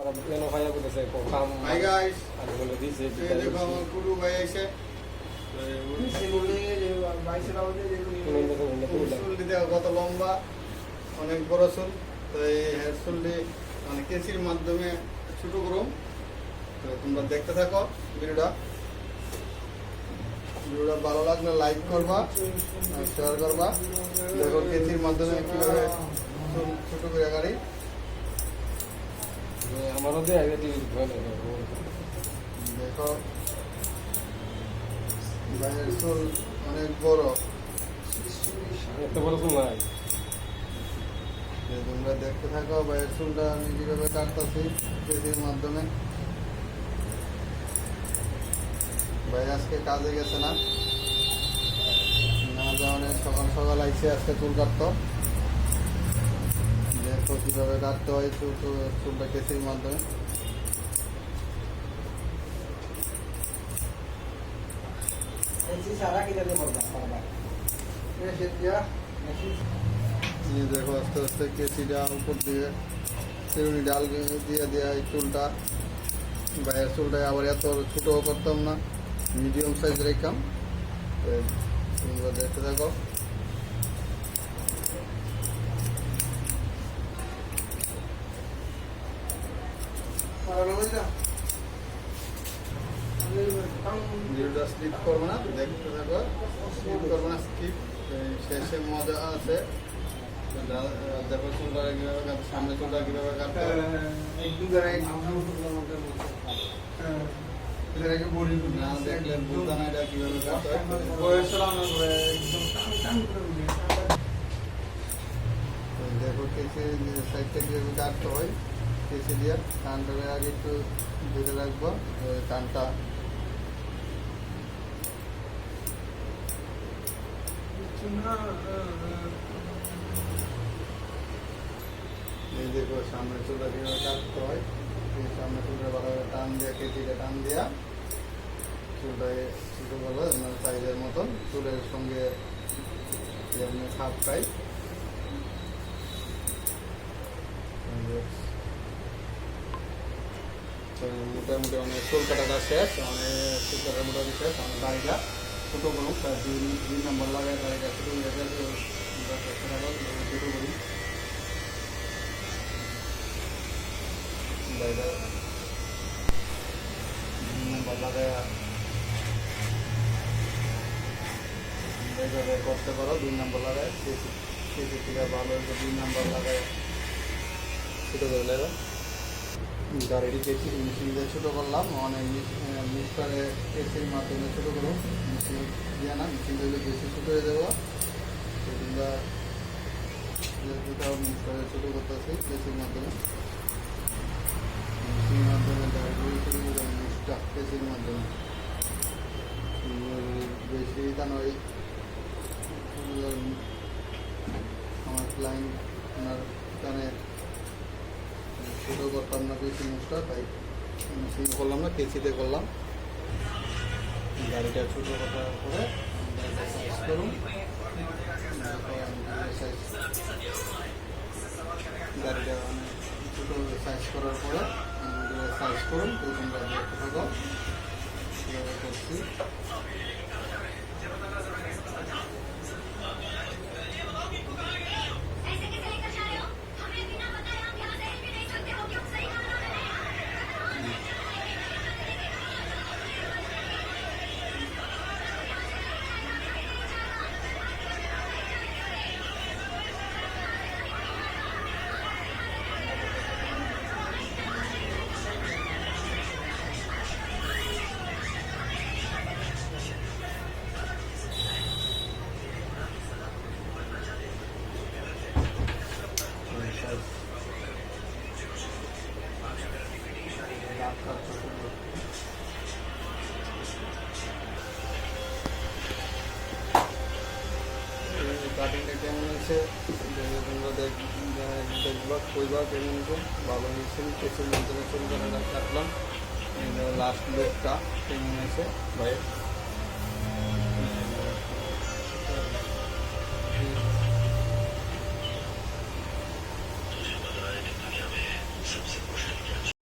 Hi guys, দেখো আমার কুরু ভাই এসে চুলটি দেখো কত লম্বা, অনেক বড় চুল। তো এই হেয়ার চুলটি মানে কেসির মাধ্যমে ছোট করুন। তো তোমরা দেখতে থাকো ভিডিওটা ভালো লাগলে লাইক করবা, শেয়ার করবা। দেখো কেসির মাধ্যমে কিভাবে চুল ছোট করে গাড়ি আমারও দেখো ভাইয়ের চুল অনেক বড়। এত বড় চুল নাই। তোমরা দেখতে থাকো ভাইয়ের চুলটা আমি কিভাবে কাটতেছি কেসির মাধ্যমে। ভাই আজকে কাজে গেছে না যাওয়ার সকাল সকাল আইসে আজকে চুল কাটতো। দেখো কিভাবে কাটতে হয় চুলটা কেসির মাধ্যমে। দেখো আস্তে আস্তে কেসিটা উপর দিয়ে চিরুনি ডাল দিয়ে দেওয়া এই চুলটা। ভাইয়ের চুলটা আবার এত ছোটো করতাম না, মিডিয়াম সাইজ রেখতাম। তোমরা দেখতে থাকো। ভিডিওটা স্কিপ করবো না, দেখতে থাকো। স্কিপ করবো না, স্কিপ শেষে মজা আছে। দেখো চুলটা কীভাবে সামনে চুলটা কীভাবে কাটতে না দেখলে বুঝতাম এটা কীভাবে কাটতে দেখো কেসি সাইডটা কীভাবে কাটতে হয়। কেসি দিয়ে কানটা আগে একটু ধরে রাখবো, কানটা এই দেখো সামনের চুলটা কীভাবে কাটতে হয়। সামনের চুলটা ভালোভাবে টান দিয়ে কেটিটা টান দিয়া চুলটায় ছোটো করবো সাইজের মতন। চুলের সঙ্গে যেমনি খাপ পাই। মোটামুটি অনেক চুল কাটাটা শেষ, অনেক চুল কাটা মোটামুটি শেষ। অনেক দাড়িটা ছোটো করুন, তার 2 নম্বর লাগায় দাড়িটা ছোটো হয়ে গেছে। ছোটো করি দাড়িটা 2 নম্বর লাগায় এইভাবে করতে পারো। 2 নম্বর লাগায় কেসি থেকে ভালো 2 নম্বর লাগায় ছোটো করে নেবে। গাড়িটি কেসি মেশিন দিয়ে ছোটো করলাম। অনেক মিক্সারে কেসির মাধ্যমে ছোটো করুন, মেশিন দিয়ে না, মেশিন দিলে বেশি ছোটো হয়ে যাবো। তোমরা মিক্সারে ছোটো করতেছি কেসির মাধ্যমে। মেশিনের মাধ্যমে গাড়িগুলি ছোটো করে মিক্সটা কেসির মাধ্যমে বেশি তা নয়। আমার ক্লায়েন্ট ওনার কানে ছোটো করতাম না বেশি জিনিসটা, তাই মেশিন করলাম না, কেসিতে করলাম। গাড়িটা ছোটো করার পরে সাইজ করুন। গাড়িটা ছোটো সাইজ করার পরে সাইজ করুন। তো তোমরা দেখতে থাকো কীভাবে করছি। কাটিংটা কেমন হয়েছে তোমরা দেখবা, কইবা কেমন হয়েছে। ভালো হয়েছে, কেসের মাধ্যমে চুল কাটাটা কাটলাম। লাস্ট লুকটা কেমন হয়েছে ভাই।